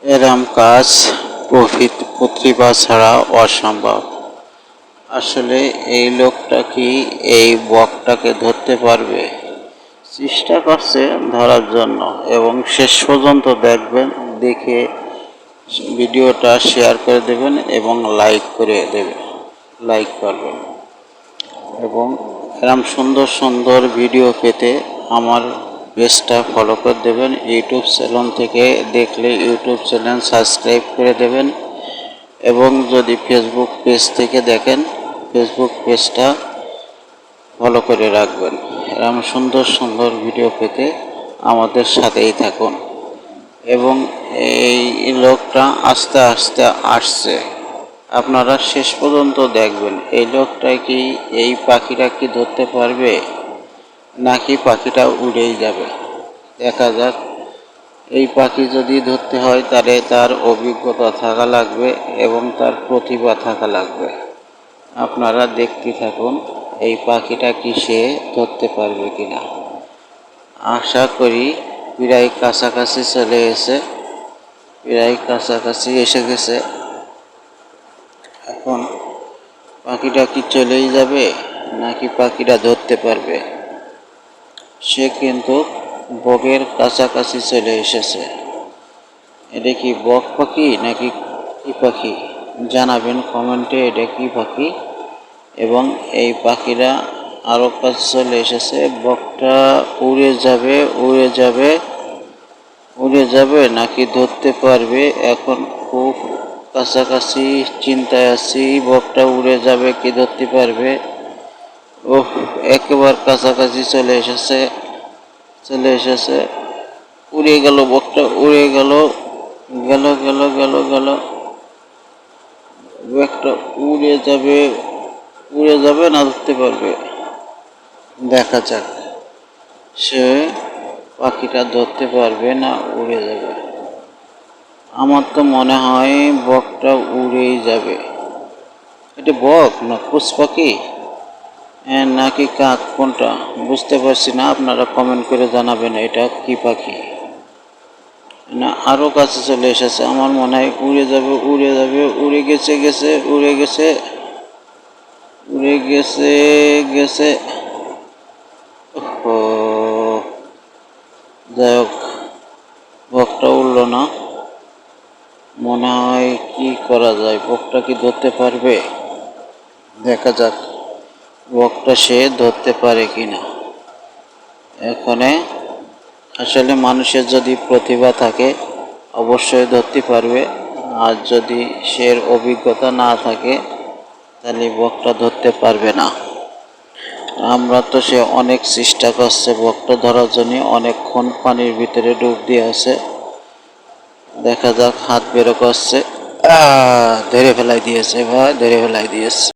এরম কাজ প্রতিভা ছাড়া অসম্ভব। আসলে এই লোকটা কি এই বকটাকে ধরতে পারবে? চেষ্টা করছে ধরার জন্য এবং শেষ পর্যন্ত দেখবেন, দেখে ভিডিওটা শেয়ার করে দেবেন এবং লাইক করবেন এবং এরম সুন্দর সুন্দর ভিডিও পেতে আমার পেজটা ফলো করে দেবেন। ইউটিউব চ্যানেল থেকে দেখলে ইউটিউব চ্যানেল সাবস্ক্রাইব করে দেবেন এবং যদি ফেসবুক পেজ থেকে দেখেন ফেসবুক পেজটা ফলো করে রাখবেন। এরম সুন্দর সুন্দর ভিডিও পেতে আমাদের সাথেই থাকুন এবং এই লোকটা আস্তে আস্তে আসছে, আপনারা শেষ পর্যন্ত দেখবেন। এই লোকটা কি এই পাখিটা কি ধরতে পারবে নাকি পাখিটা উড়েই যাবে? দেখা যাক। এই পাখি যদি ধরতে হয় তাহলে তার অভিজ্ঞতা থাকা লাগবে এবং তার প্রতিভা থাকা লাগবে। আপনারা দেখতে থাকুন এই পাখিটা কি সে ধরতে পারবে কিনা। আশা করি প্রায় কাছাকাছি চলে এসে গেছে। এখন পাখিটা কি চলেই যাবে নাকি পাখিটা ধরতে পারবে? সে কিন্তু বকের কাছাকাছি চলে এসেছে। এটা কি বক পাখি নাকি কি পাখি জানাবেন কমেন্টে, এটা কি পাখি। এবং এই পাখিরা আরও কাছে চলে এসেছে। বকটা উড়ে যাবে নাকি ধরতে পারবে? এখন খুব কাছাকাছি চিন্তায় আছি, বকটা উড়ে যাবে কি ধরতে পারবে। ওহ, একেবারে কাছাকাছি চলে এসেছে। উড়ে গেল, বকটা উড়ে গেল। বকটা উড়ে যাবে না ধরতে পারবে। দেখা যাক সে পাখিটা ধরতে পারবে না উড়ে যাবে। আমার তো মনে হয় বকটা উড়েই যাবে। এটা বক না কুচ পাখি নাকি কাক, কোনটা বুঝতে পারছি না। আপনারা কমেন্ট করে জানাবেন এটা কি পাখি। না আরও কাছে চলে এসেছে। আমার মনে হয় উড়ে যাবে। উড়ে গেছে। ও যাই হোক, বকটা উড়ল না। মনে হয় কি করা যায়, বকটা কি ধরতে পারবে? দেখা যাক বকটা সে ধরতে পারে কিনা। এখানে আসলে মানুষের যদি প্রতিভা থাকে অবশ্যই ধরতে পারবে, আর যদি সে অভিজ্ঞতা না থাকে তাহলে বকটা ধরতে পারবে না। আমরা তো সে অনেক চেষ্টা করছে বকটা ধরার জন্য, অনেকক্ষণ পানির ভিতরে ডুব দিয়ে আছে। দেখা যাক, হাত বেরো করছে। ধরে ফেলাই দিয়েছে ভাই, ধরে ফেলাই দিয়েছে।